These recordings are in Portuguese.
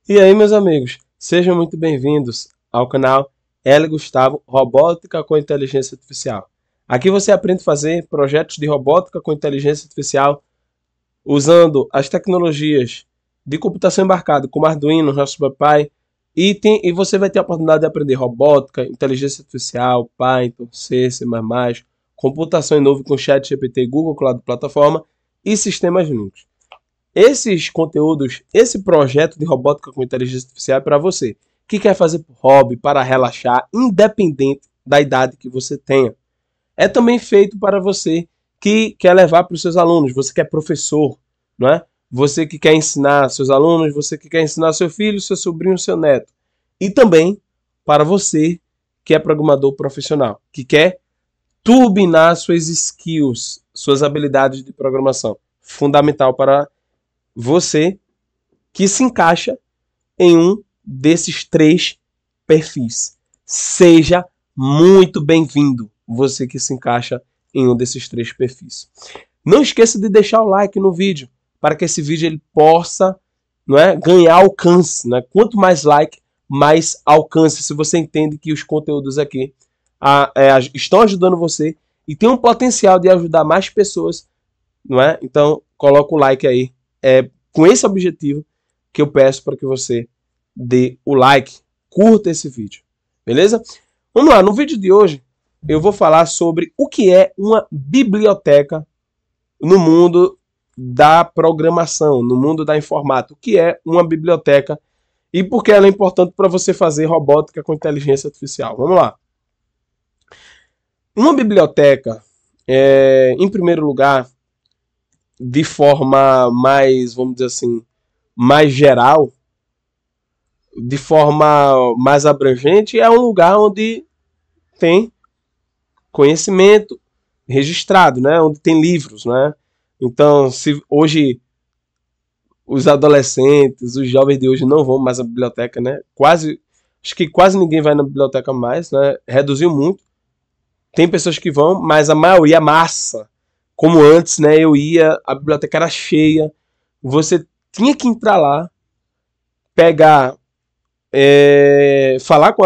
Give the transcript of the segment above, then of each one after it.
E aí, meus amigos, sejam muito bem-vindos ao canal L. Gustavo Robótica com Inteligência Artificial. Aqui você aprende a fazer projetos de robótica com inteligência artificial usando as tecnologias de computação embarcada como Arduino, Raspberry Pi e você vai ter a oportunidade de aprender robótica, inteligência artificial, Python, C, C++, computação em nuvem com ChatGPT, Google Cloud Plataforma e sistemas Linux. Esses conteúdos, esse projeto de robótica com inteligência artificial é para você que quer fazer por hobby, para relaxar, independente da idade que você tenha. É também feito para você que quer levar para os seus alunos, você que é professor, não é? Você que quer ensinar seus alunos, você que quer ensinar seu filho, seu sobrinho, seu neto. E também para você que é programador profissional, que quer turbinar suas skills, suas habilidades de programação. Fundamental para você que se encaixa em um desses três perfis. Seja muito bem-vindo, você que se encaixa em um desses três perfis. Não esqueça de deixar o like no vídeo, para que esse vídeo ele possa, não é, ganhar alcance. Né? Quanto mais like, mais alcance, se você entende que os conteúdos aqui estão ajudando você e tem um potencial de ajudar mais pessoas, não é? Então, coloca o like aí. É com esse objetivo que eu peço para que você dê o like, curta esse vídeo, beleza? Vamos lá, no vídeo de hoje eu vou falar sobre o que é uma biblioteca no mundo da programação, no mundo da informática. O que é uma biblioteca e por que ela é importante para você fazer robótica com inteligência artificial. Vamos lá. Uma biblioteca, em primeiro lugar, de forma mais, vamos dizer assim, mais geral, de forma mais abrangente, é um lugar onde tem conhecimento registrado, né? Onde tem livros, né? Então, se hoje os adolescentes, os jovens de hoje não vão mais à biblioteca, né? Acho que quase ninguém vai na biblioteca mais, né? Reduziu muito. Tem pessoas que vão, mas a maioria, a massa, como antes, né? Eu ia, a biblioteca era cheia, você tinha que entrar lá, pegar, falar com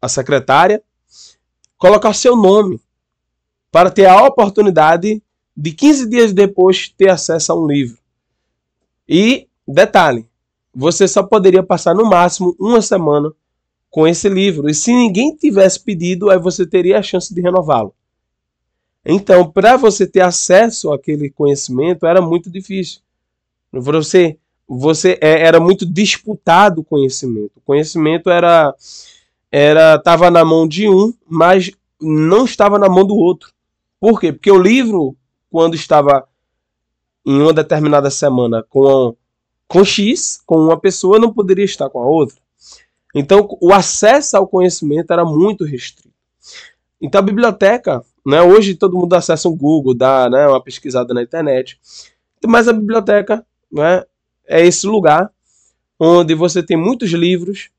a secretária, colocar seu nome, para ter a oportunidade de 15 dias depois ter acesso a um livro. E, detalhe, você só poderia passar no máximo uma semana com esse livro. E se ninguém tivesse pedido, aí você teria a chance de renová-lo. Então, para você ter acesso àquele conhecimento, era muito difícil. Era muito disputado o conhecimento. O conhecimento estava na mão de um, mas não estava na mão do outro. Por quê? Porque o livro, quando estava em uma determinada semana com X, com uma pessoa, não poderia estar com a outra. Então, o acesso ao conhecimento era muito restrito. Então, a biblioteca, né, hoje todo mundo acessa o Google, dá, né, uma pesquisada na internet. Mas a biblioteca, né, é esse lugar onde você tem muitos livros.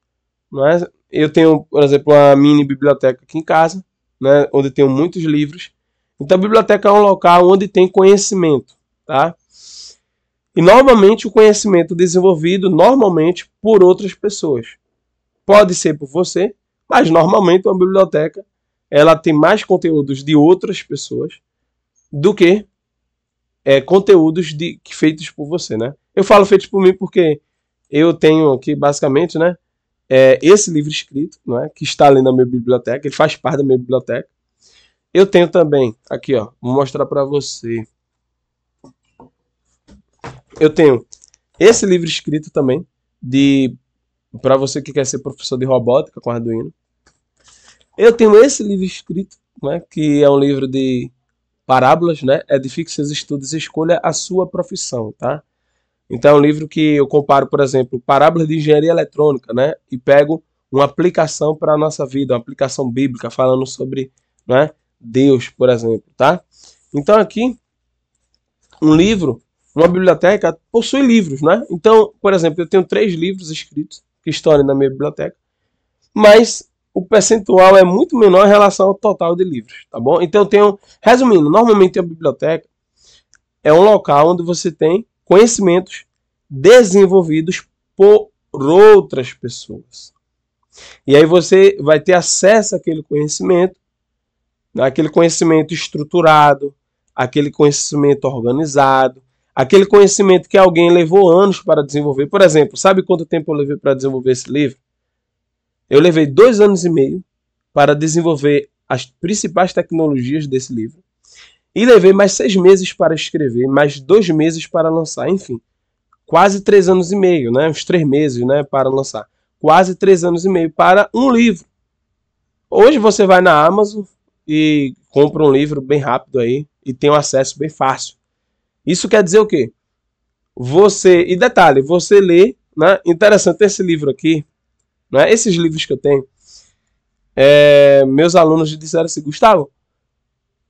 Né? Eu tenho, por exemplo, uma mini biblioteca aqui em casa, né, onde tenho muitos livros. Então, a biblioteca é um local onde tem conhecimento. Tá? E, normalmente, o conhecimento desenvolvido, normalmente, por outras pessoas. Pode ser por você, mas, normalmente, uma biblioteca ela tem mais conteúdos de outras pessoas do que conteúdos feitos por você, né? Eu falo feitos por mim porque eu tenho aqui, basicamente, né, esse livro escrito, né, que está ali na minha biblioteca, ele faz parte da minha biblioteca. Eu tenho também, aqui, ó, vou mostrar para você. Eu tenho esse livro escrito também, para você que quer ser professor de robótica com Arduino. Eu tenho esse livro escrito, né, que é um livro de parábolas, né? Edifique seus estudos e escolha a sua profissão, tá? Então é um livro que eu comparo, por exemplo, parábolas de engenharia eletrônica, né? E pego uma aplicação para a nossa vida, uma aplicação bíblica, falando sobre, né, Deus, por exemplo, tá? Então aqui, um livro, uma biblioteca possui livros, né? Então, por exemplo, eu tenho 3 livros escritos que estão ali na minha biblioteca, mas o percentual é muito menor em relação ao total de livros, tá bom? Então eu tenho, resumindo, normalmente a biblioteca é um local onde você tem conhecimentos desenvolvidos por outras pessoas. E aí você vai ter acesso àquele conhecimento estruturado, aquele conhecimento organizado, aquele conhecimento que alguém levou anos para desenvolver. Por exemplo, sabe quanto tempo eu levei para desenvolver esse livro? Eu levei 2 anos e meio para desenvolver as principais tecnologias desse livro. E levei mais 6 meses para escrever, mais 2 meses para lançar. Enfim, quase 3 anos e meio, né? Uns 3 meses, né, para lançar. Quase 3 anos e meio para um livro. Hoje você vai na Amazon e compra um livro bem rápido aí e tem um acesso bem fácil. Isso quer dizer o quê? E detalhe, você lê, né? Interessante esse livro aqui, né? Esses livros que eu tenho, meus alunos disseram assim, Gustavo,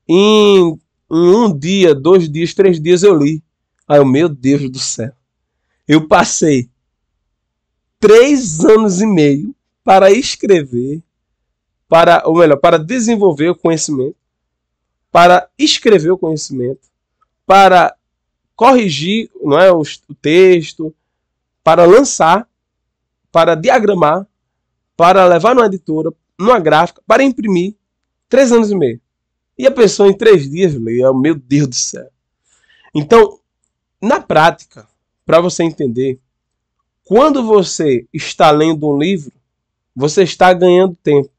em 1 dia, 2 dias, 3 dias eu li. Aí eu, meu Deus do céu. Eu passei 3 anos e meio para escrever, para desenvolver o conhecimento, para escrever o conhecimento, para corrigir, não é, o texto, para lançar, para diagramar, para levar numa editora, numa gráfica, para imprimir. 3 anos e meio. E a pessoa em 3 dias lê. Meu Deus do céu. Então, na prática, para você entender, quando você está lendo um livro, você está ganhando tempo.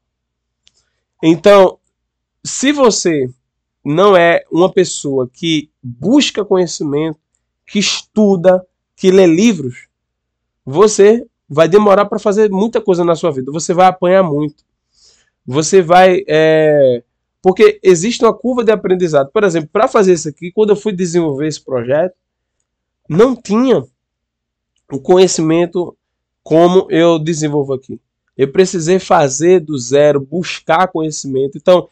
Então, se você não é uma pessoa que busca conhecimento, que estuda, que lê livros, você vai demorar para fazer muita coisa na sua vida. Você vai apanhar muito. Você vai... Porque existe uma curva de aprendizado. Por exemplo, para fazer isso aqui, quando eu fui desenvolver esse projeto, não tinha o conhecimento como eu desenvolvo aqui. Eu precisei fazer do zero, buscar conhecimento. Então,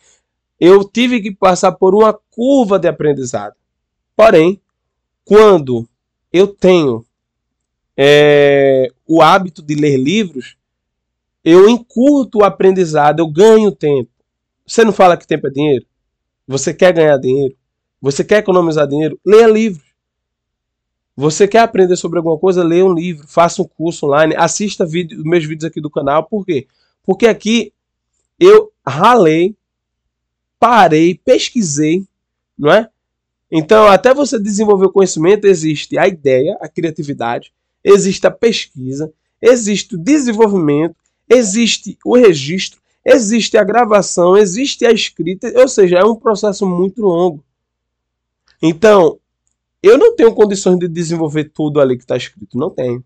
eu tive que passar por uma curva de aprendizado. Porém, quando eu tenho o hábito de ler livros, eu encurto o aprendizado, eu ganho tempo. Você não fala que tempo é dinheiro? Você quer ganhar dinheiro? Você quer economizar dinheiro? Leia livros. Você quer aprender sobre alguma coisa? Leia um livro, faça um curso online, assista meus vídeos aqui do canal. Por quê? Porque aqui eu ralei, parei, pesquisei, não é? Então, até você desenvolver o conhecimento, existe a ideia, a criatividade, existe a pesquisa, existe o desenvolvimento, existe o registro, existe a gravação, existe a escrita, ou seja, é um processo muito longo. Então, eu não tenho condições de desenvolver tudo ali que está escrito, não tenho.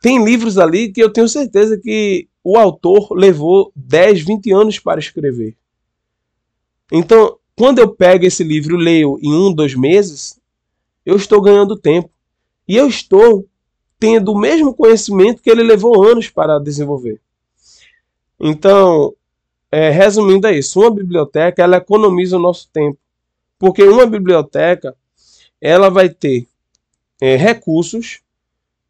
Tem livros ali que eu tenho certeza que o autor levou 10, 20 anos para escrever. Então, quando eu pego esse livro e leio em 1, 2 meses, eu estou ganhando tempo. E eu estou tendo o mesmo conhecimento que ele levou anos para desenvolver. Então, resumindo é isso. Uma biblioteca, ela economiza o nosso tempo. Porque uma biblioteca, ela vai ter recursos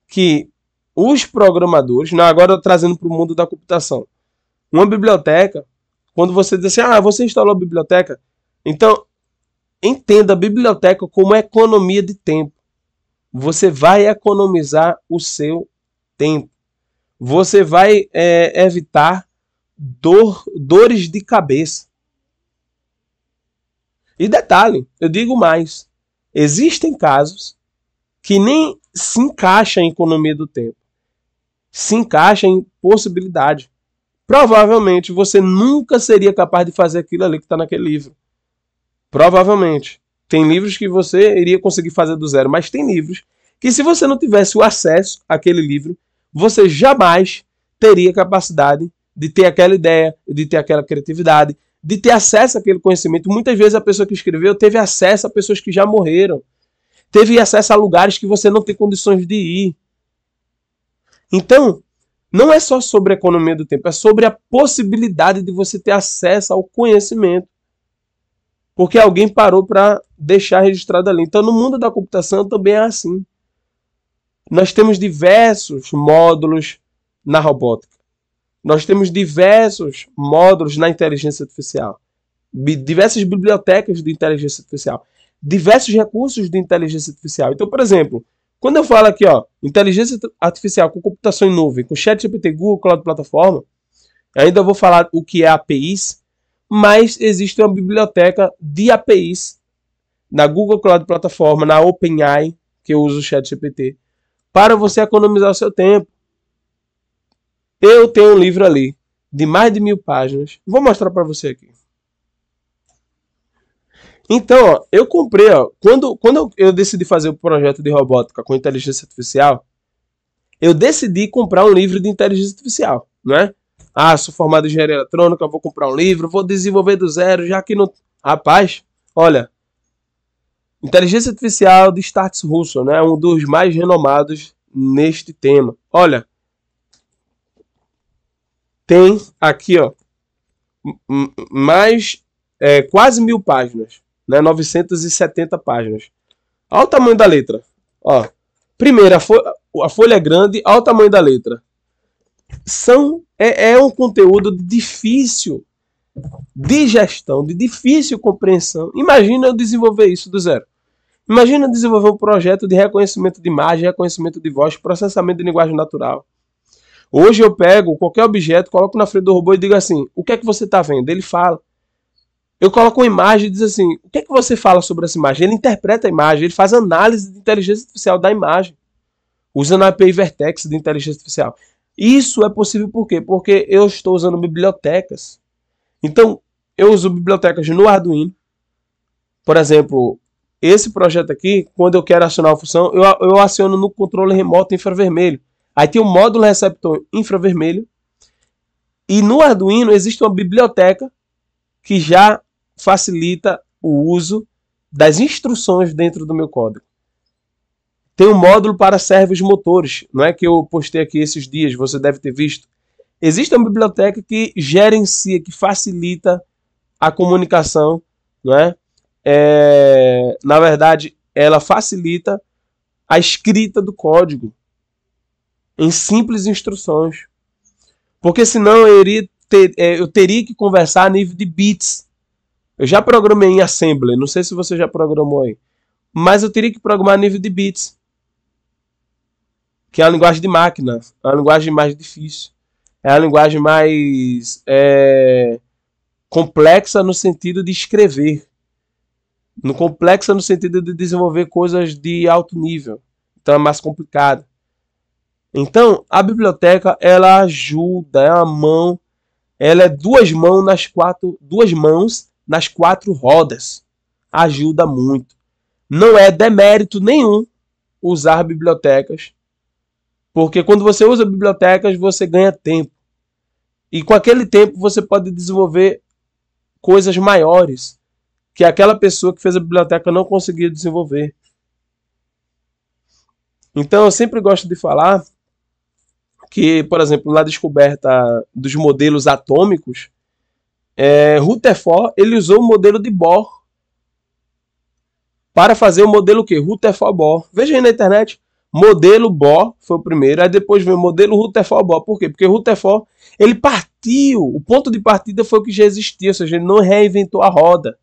que os programadores... agora trazendo para o mundo da computação. Uma biblioteca, quando você diz assim, você instalou a biblioteca, então entenda a biblioteca como economia de tempo. Você vai economizar o seu tempo. Você vai evitar dores de cabeça. E detalhe, eu digo mais. Existem casos que nem se encaixa em economia do tempo. Se encaixa em possibilidade. Provavelmente você nunca seria capaz de fazer aquilo ali que está naquele livro. Provavelmente. Tem livros que você iria conseguir fazer do zero, mas tem livros que, se você não tivesse o acesso àquele livro, você jamais teria capacidade de ter aquela ideia, de ter aquela criatividade, de ter acesso àquele conhecimento. Muitas vezes a pessoa que escreveu teve acesso a pessoas que já morreram. Teve acesso a lugares que você não tem condições de ir. Então, não é só sobre a economia do tempo, é sobre a possibilidade de você ter acesso ao conhecimento. Porque alguém parou para deixar registrado ali. Então, no mundo da computação também é assim. Nós temos diversos módulos na robótica. Nós temos diversos módulos na inteligência artificial. Diversas bibliotecas de inteligência artificial. Diversos recursos de inteligência artificial. Então, por exemplo, Quando eu falo aqui, ó, inteligência artificial com computação em nuvem, com ChatGPT, Google Cloud Plataforma, ainda vou falar o que é APIs, mas existe uma biblioteca de APIs na Google Cloud Plataforma, na OpenAI, que eu uso o ChatGPT, para você economizar o seu tempo. Eu tenho um livro ali de mais de 1000 páginas. Vou mostrar para você aqui. Então, ó, eu comprei, ó, quando eu decidi fazer o projeto de robótica com inteligência artificial, eu decidi comprar um livro de inteligência artificial, não é? Ah, sou formado em engenharia eletrônica, vou comprar um livro, vou desenvolver do zero, já que não... Rapaz, olha, inteligência artificial de Startse Russell, né? Um dos mais renomados neste tema. Olha, tem aqui, ó, mais quase 1000 páginas, né? 970 páginas. Olha o tamanho da letra. Ó, primeiro, a folha é grande, olha o tamanho da letra. É um conteúdo de difícil digestão, de difícil compreensão. Imagina eu desenvolver isso do zero. Imagina eu desenvolver um projeto de reconhecimento de imagem, reconhecimento de voz, processamento de linguagem natural. Hoje eu pego qualquer objeto, coloco na frente do robô e digo assim, o que é que você está vendo? Ele fala. Eu coloco uma imagem e diz assim, o que é que você fala sobre essa imagem? Ele interpreta a imagem, ele faz análise de inteligência artificial da imagem, usando a API Vertex de inteligência artificial. Isso é possível por quê? Porque eu estou usando bibliotecas. Então, eu uso bibliotecas no Arduino. Por exemplo, esse projeto aqui, quando eu quero acionar a função, eu aciono no controle remoto infravermelho. Aí tem o módulo receptor infravermelho. E no Arduino existe uma biblioteca que já facilita o uso das instruções dentro do meu código. Tem um módulo para servos motores, não é que eu postei aqui esses dias, você deve ter visto. Existe uma biblioteca que gerencia, que facilita a comunicação, não é? Na verdade, ela facilita a escrita do código em simples instruções. Porque senão eu teria que conversar a nível de bits. Eu já programei em Assembly, não sei se você já programou aí, mas eu teria que programar a nível de bits, que é a linguagem de máquina, é a linguagem mais difícil, é a linguagem mais complexa no sentido de escrever, complexa no sentido de desenvolver coisas de alto nível, então é mais complicado. Então a biblioteca ela ajuda, é uma mão, ela é duas mãos nas quatro rodas, ajuda muito. Não é demérito nenhum usar bibliotecas. Porque quando você usa bibliotecas, você ganha tempo. E com aquele tempo você pode desenvolver coisas maiores que aquela pessoa que fez a biblioteca não conseguia desenvolver. Então eu sempre gosto de falar que, por exemplo, na descoberta dos modelos atômicos, Rutherford ele usou o modelo de Bohr para fazer o modelo o quê? Rutherford-Bohr. Veja aí na internet. Modelo Bohr foi o primeiro, aí depois veio o modelo Rutherford-Bohr. Por quê? Porque Rutherford, ele partiu, o ponto de partida foi o que já existia, ou seja, ele não reinventou a roda.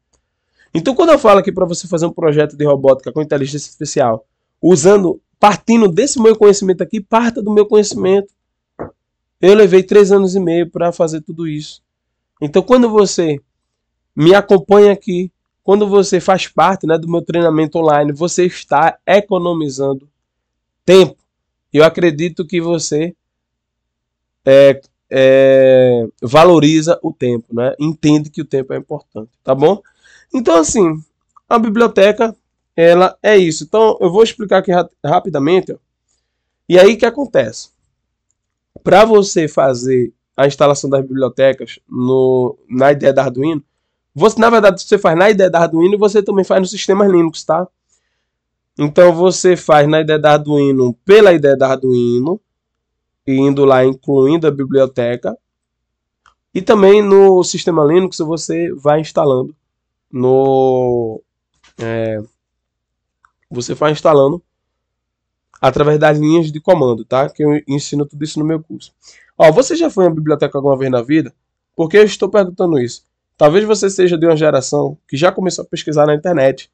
Então, quando eu falo aqui para você fazer um projeto de robótica com inteligência artificial, partindo desse meu conhecimento aqui, parta do meu conhecimento. Eu levei 3 anos e meio para fazer tudo isso. Então, quando você me acompanha aqui, quando você faz parte, né, do meu treinamento online, você está economizando tempo. Eu acredito que você valoriza o tempo, né? Entende que o tempo é importante, tá bom? Então, assim, a biblioteca, ela é isso. Então, eu vou explicar aqui rapidamente. Ó. E aí, o que acontece? Para você fazer a instalação das bibliotecas na ideia da Arduino, na verdade, você faz na ideia da Arduino e você também faz no sistema Linux, tá? Então você faz na ideia da Arduino pela ideia da Arduino, indo lá incluindo a biblioteca. E também no sistema Linux você vai instalando você vai instalando através das linhas de comando, tá? Que eu ensino tudo isso no meu curso. Ó, você já foi à biblioteca alguma vez na vida? Por que eu estou perguntando isso? Talvez você seja de uma geração que já começou a pesquisar na internet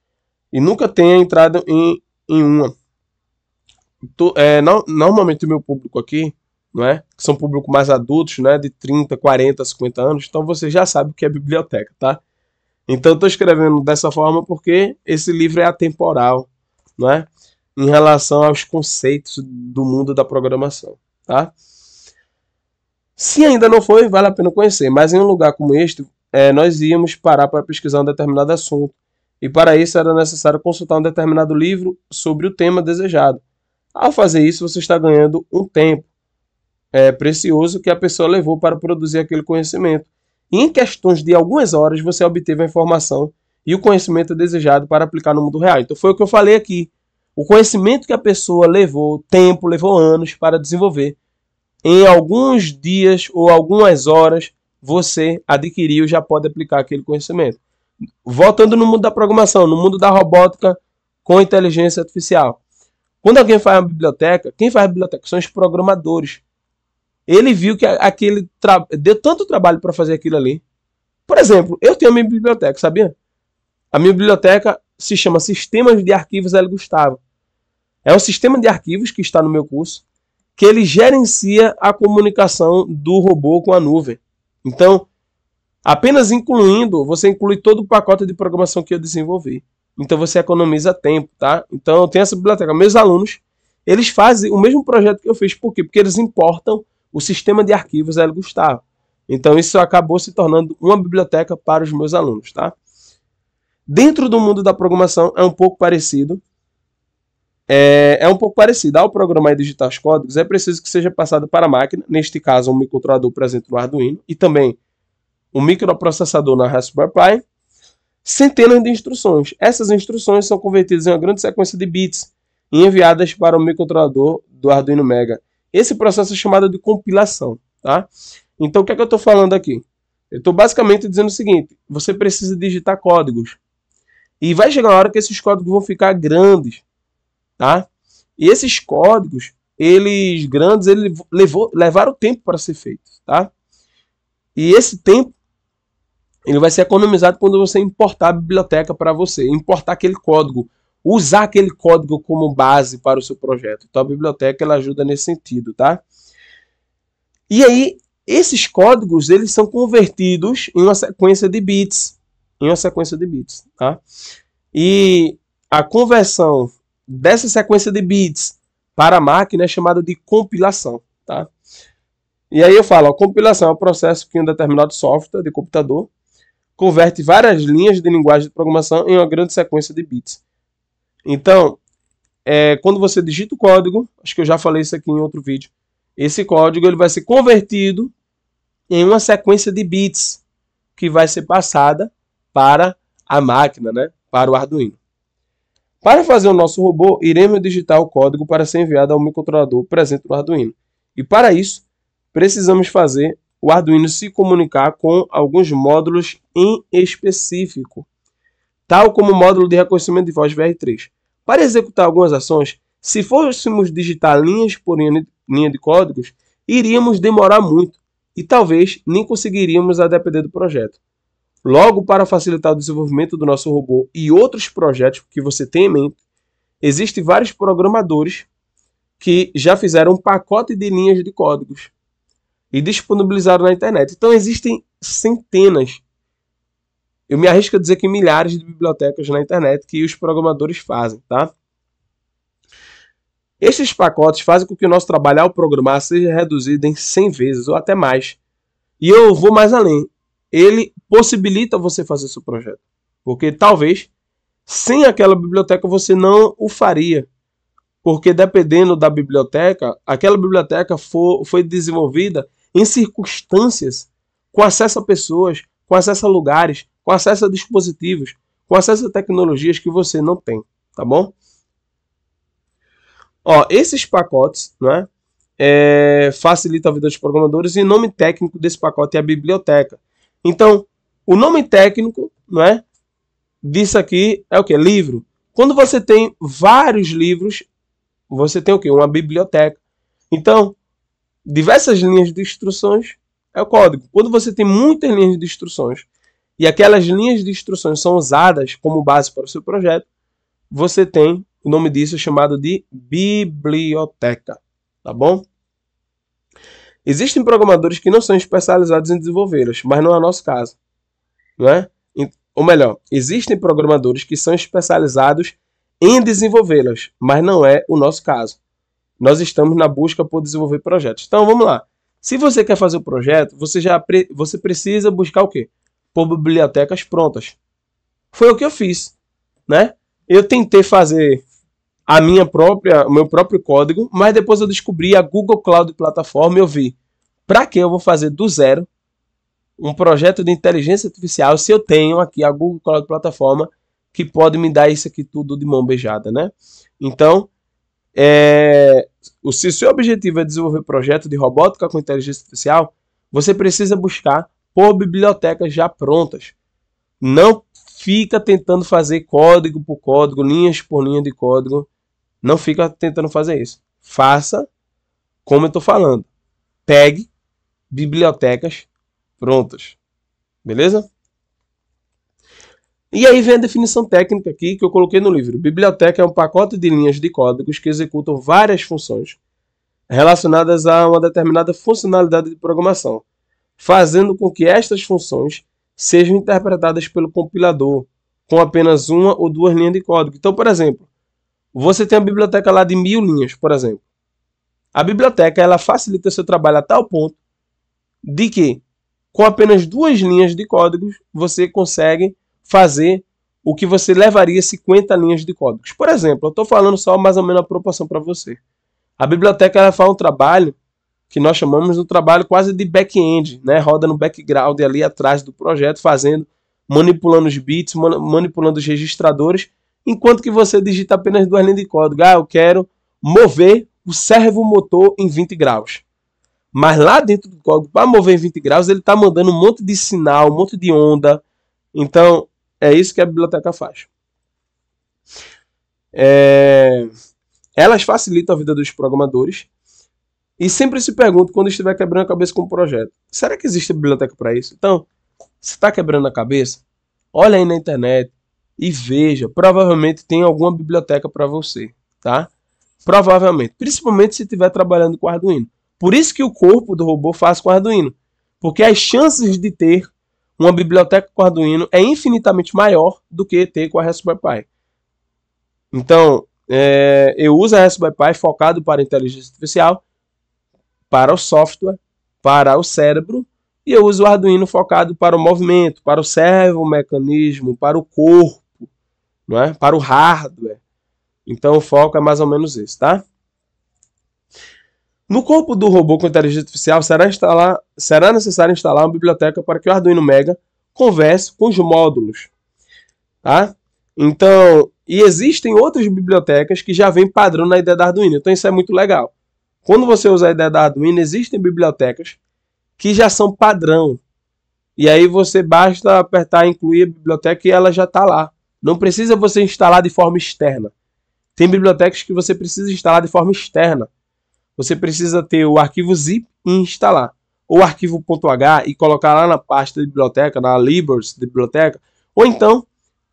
e nunca tenha entrado em uma. Normalmente o meu público aqui, não é? Que são público mais adultos, né? De 30, 40, 50 anos. Então você já sabe o que é biblioteca, tá? Então eu estou escrevendo dessa forma porque esse livro é atemporal, não é? Em relação aos conceitos do mundo da programação, tá? Se ainda não foi, vale a pena conhecer. Mas em um lugar como este, nós íamos parar para pesquisar um determinado assunto. E para isso era necessário consultar um determinado livro sobre o tema desejado. Ao fazer isso, você está ganhando um tempo precioso que a pessoa levou para produzir aquele conhecimento. E em questões de algumas horas, você obteve a informação e o conhecimento desejado para aplicar no mundo real. Então foi o que eu falei aqui. O conhecimento que a pessoa levou tempo, levou anos para desenvolver, em alguns dias ou algumas horas, você adquiriu e já pode aplicar aquele conhecimento. Voltando no mundo da programação, no mundo da robótica com inteligência artificial. Quando alguém faz uma biblioteca, quem faz a biblioteca são os programadores. Ele viu que aquele deu tanto trabalho para fazer aquilo ali. Por exemplo, eu tenho a minha biblioteca, sabia? A minha biblioteca se chama Sistemas de Arquivos L. Gustavo. É um sistema de arquivos que está no meu curso, que ele gerencia a comunicação do robô com a nuvem. Então, apenas incluindo, você inclui todo o pacote de programação que eu desenvolvi. Então você economiza tempo, tá? Então eu tenho essa biblioteca. Meus alunos, eles fazem o mesmo projeto que eu fiz. Por quê? Porque eles importam o sistema de arquivos L. Gustavo. Então isso acabou se tornando uma biblioteca para os meus alunos, tá? Dentro do mundo da programação é um pouco parecido. Ao programar e digitar os códigos, é preciso que seja passado para a máquina, neste caso um microcontrolador presente no Arduino, e também um microprocessador na Raspberry Pi, centenas de instruções. Essas instruções são convertidas em uma grande sequência de bits e enviadas para o microcontrolador do Arduino Mega. Esse processo é chamado de compilação, tá? Então o que é que eu estou falando aqui? Eu estou basicamente dizendo o seguinte: você precisa digitar códigos. E vai chegar uma hora que esses códigos vão ficar grandes, tá? E esses códigos, eles levaram tempo para ser feitos, tá? E esse tempo, ele vai ser economizado quando você importar a biblioteca para você, importar aquele código, usar aquele código como base para o seu projeto. Então a biblioteca ela ajuda nesse sentido, tá? E aí, esses códigos, eles são convertidos em uma sequência de bits, tá? E a conversão dessa sequência de bits para a máquina é chamada de compilação, tá? E aí eu falo, a compilação é um processo que um determinado software de computador converte várias linhas de linguagem de programação em uma grande sequência de bits. Então, quando você digita o código, acho que eu já falei isso aqui em outro vídeo, esse código ele vai ser convertido em uma sequência de bits que vai ser passada para a máquina, né? Para o Arduino. Para fazer o nosso robô, iremos digitar o código para ser enviado ao microcontrolador presente no Arduino. E para isso, precisamos fazer o Arduino se comunicar com alguns módulos em específico, tal como o módulo de reconhecimento de voz VR3. Para executar algumas ações, se fôssemos digitar linhas por linha de códigos, iríamos demorar muito e talvez nem conseguiríamos a depender do projeto. Logo, para facilitar o desenvolvimento do nosso robô e outros projetos que você tem em mente, existem vários programadores que já fizeram um pacote de linhas de códigos e disponibilizaram na internet. Então existem centenas, eu me arrisco a dizer que milhares de bibliotecas na internet que os programadores fazem, tá? Estes pacotes fazem com que o nosso trabalho ao programar seja reduzido em 100 vezes ou até mais. E eu vou mais além. Ele possibilita você fazer seu projeto. Porque talvez, sem aquela biblioteca, você não o faria. Porque dependendo da biblioteca, aquela biblioteca foi desenvolvida em circunstâncias, com acesso a pessoas, com acesso a lugares, com acesso a dispositivos, com acesso a tecnologias que você não tem, tá bom? Ó, esses pacotes, né, facilitam a vida dos programadores e o nome técnico desse pacote é a biblioteca. Então, o nome técnico, né, disso aqui é o que? Livro. Quando você tem vários livros, você tem o que? Uma biblioteca. Então, diversas linhas de instruções é o código. Quando você tem muitas linhas de instruções e aquelas linhas de instruções são usadas como base para o seu projeto, você tem o nome disso é chamado de biblioteca, tá bom? Existem programadores que não são especializados em desenvolvê-las, mas não é o nosso caso, não é? Ou melhor, existem programadores que são especializados em desenvolvê-las, mas não é o nosso caso. Nós estamos na busca por desenvolver projetos. Então, vamos lá. Se você quer fazer o projeto, você precisa buscar o quê? Por bibliotecas prontas. Foi o que eu fiz, né? Eu tentei fazer o meu próprio código, mas depois eu descobri a Google Cloud Platform e eu vi, para que eu vou fazer do zero um projeto de inteligência artificial se eu tenho aqui a Google Cloud Platform que pode me dar isso aqui tudo de mão beijada, né? Então, se o seu objetivo é desenvolver projeto de robótica com inteligência artificial, você precisa buscar por bibliotecas já prontas. Não fica tentando fazer código por código, linhas por linha de código. Não fica tentando fazer isso. Faça como eu estou falando. Pegue bibliotecas prontas. Beleza? E aí vem a definição técnica aqui que eu coloquei no livro. Biblioteca é um pacote de linhas de códigos que executam várias funções relacionadas a uma determinada funcionalidade de programação, fazendo com que estas funções sejam interpretadas pelo compilador com apenas uma ou duas linhas de código. Então, por exemplo, você tem a biblioteca lá de 1000 linhas, por exemplo. A biblioteca ela facilita seu trabalho a tal ponto de que, com apenas 2 linhas de código, você consegue fazer o que você levaria 50 linhas de códigos. Por exemplo, eu estou falando só mais ou menos a proporção para você. A biblioteca ela faz um trabalho que nós chamamos de um trabalho quase de back-end, né? Roda no background ali atrás do projeto, manipulando os bits, manipulando os registradores, enquanto que você digita apenas 2 linhas de código. Ah, eu quero mover o servomotor em 20 graus. Mas lá dentro do código, para mover em 20 graus, ele está mandando um monte de sinal, um monte de onda. Então, é isso que a biblioteca faz. Elas facilitam a vida dos programadores. E sempre se pergunta, quando estiver quebrando a cabeça com um projeto, será que existe biblioteca para isso? Então, se está quebrando a cabeça, olha aí na internet e veja. Provavelmente tem alguma biblioteca para você, tá? Provavelmente. Principalmente se estiver trabalhando com Arduino. Por isso que o corpo do robô faz com Arduino. Porque as chances de ter uma biblioteca com Arduino é infinitamente maior do que ter com a Raspberry Pi. Então, eu uso a Raspberry Pi focado para a inteligência artificial, para o software, para o cérebro, e eu uso o Arduino focado para o movimento, para o servomecanismo, para o corpo, não é? Para o hardware. Então o foco é mais ou menos esse, tá? No corpo do robô com inteligência artificial será necessário instalar uma biblioteca para que o Arduino Mega converse com os módulos, tá? Então, e existem outras bibliotecas que já vêm padrão na ideia da Arduino, então isso é muito legal. Quando você usa a ideia da Arduino, existem bibliotecas que já são padrão. E aí você basta apertar incluir a biblioteca e ela já está lá. Não precisa você instalar de forma externa. Tem bibliotecas que você precisa instalar de forma externa. Você precisa ter o arquivo zip e instalar. Ou o arquivo .h e colocar lá na pasta de biblioteca, na libers de biblioteca. Ou então,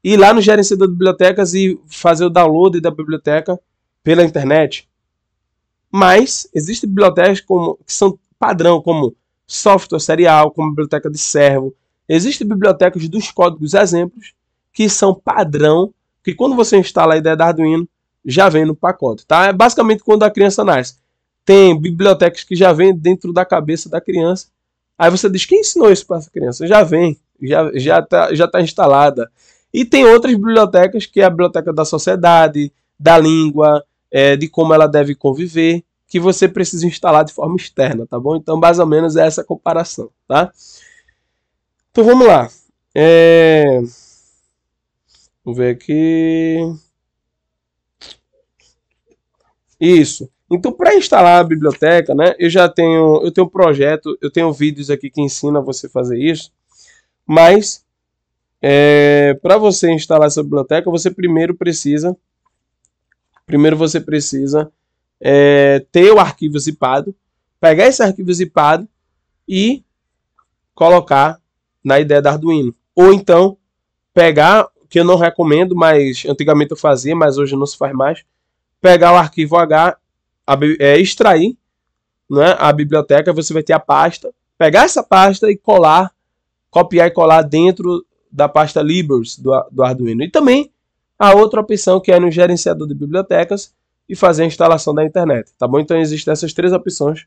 ir lá no gerenciador de bibliotecas e fazer o download da biblioteca pela internet. Mas existem bibliotecas que são padrão, como software serial, como biblioteca de servo. Existem bibliotecas dos códigos exemplos que são padrão, que quando você instala a ideia da Arduino, já vem no pacote. Tá? É basicamente quando a criança nasce. Tem bibliotecas que já vem dentro da cabeça da criança. Aí você diz, quem ensinou isso para essa criança? Já vem, já tá instalada. E tem outras bibliotecas, que é a biblioteca da sociedade, da língua, de como ela deve conviver, que você precisa instalar de forma externa, tá bom? Então, mais ou menos é essa comparação, tá? Então, vamos lá. Vamos ver aqui. Isso. Então, para instalar a biblioteca, né, eu tenho um projeto, eu tenho vídeos aqui que ensinam a você fazer isso, mas para você instalar essa biblioteca, você primeiro você precisa ter o arquivo zipado, pegar esse arquivo zipado e colocar na ideia da Arduino. Ou então, pegar, que eu não recomendo, mas antigamente eu fazia, mas hoje não se faz mais. Pegar o arquivo H, extrair, né, a biblioteca, você vai ter a pasta, pegar essa pasta e colar, copiar e colar dentro da pasta Libres do Arduino. E também a outra opção que é no gerenciador de bibliotecas e fazer a instalação da internet, tá bom? Então existem essas 3 opções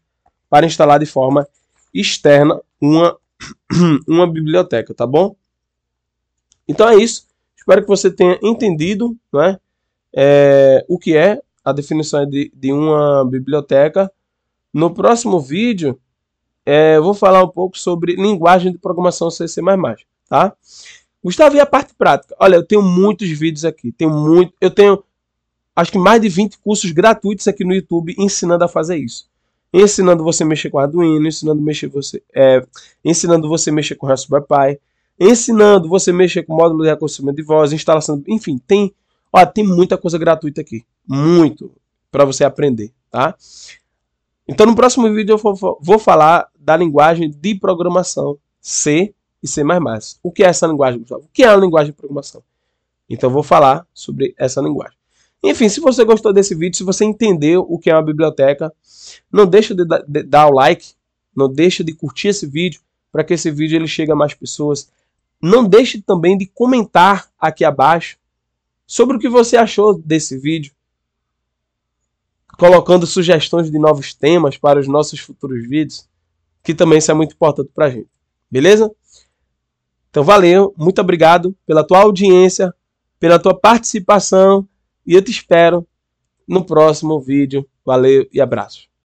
para instalar de forma externa uma biblioteca, tá bom? Então é isso. Espero que você tenha entendido, né, o que é a definição de uma biblioteca. No próximo vídeo, eu vou falar um pouco sobre linguagem de programação C++, tá? Gustavo, e a parte prática? Olha, eu tenho muitos vídeos aqui. Eu tenho, acho que mais de 20 cursos gratuitos aqui no YouTube ensinando a fazer isso. Ensinando você a mexer com Arduino, ensinando você a mexer com Raspberry Pi, ensinando você a mexer com módulo de reconhecimento de voz, instalação, enfim, tem muita coisa gratuita aqui, muito, para você aprender, tá? Então no próximo vídeo eu vou falar da linguagem de programação C e C++. O que é essa linguagem, Gustavo? O que é a linguagem de programação? Então eu vou falar sobre essa linguagem. Enfim, se você gostou desse vídeo, se você entendeu o que é uma biblioteca, não deixa de dar o like, não deixa de curtir esse vídeo, para que esse vídeo ele chegue a mais pessoas. Não deixe também de comentar aqui abaixo sobre o que você achou desse vídeo, colocando sugestões de novos temas para os nossos futuros vídeos, que também isso é muito importante para a gente. Beleza? Então valeu, muito obrigado pela tua audiência, pela tua participação, e eu te espero no próximo vídeo. Valeu e abraços.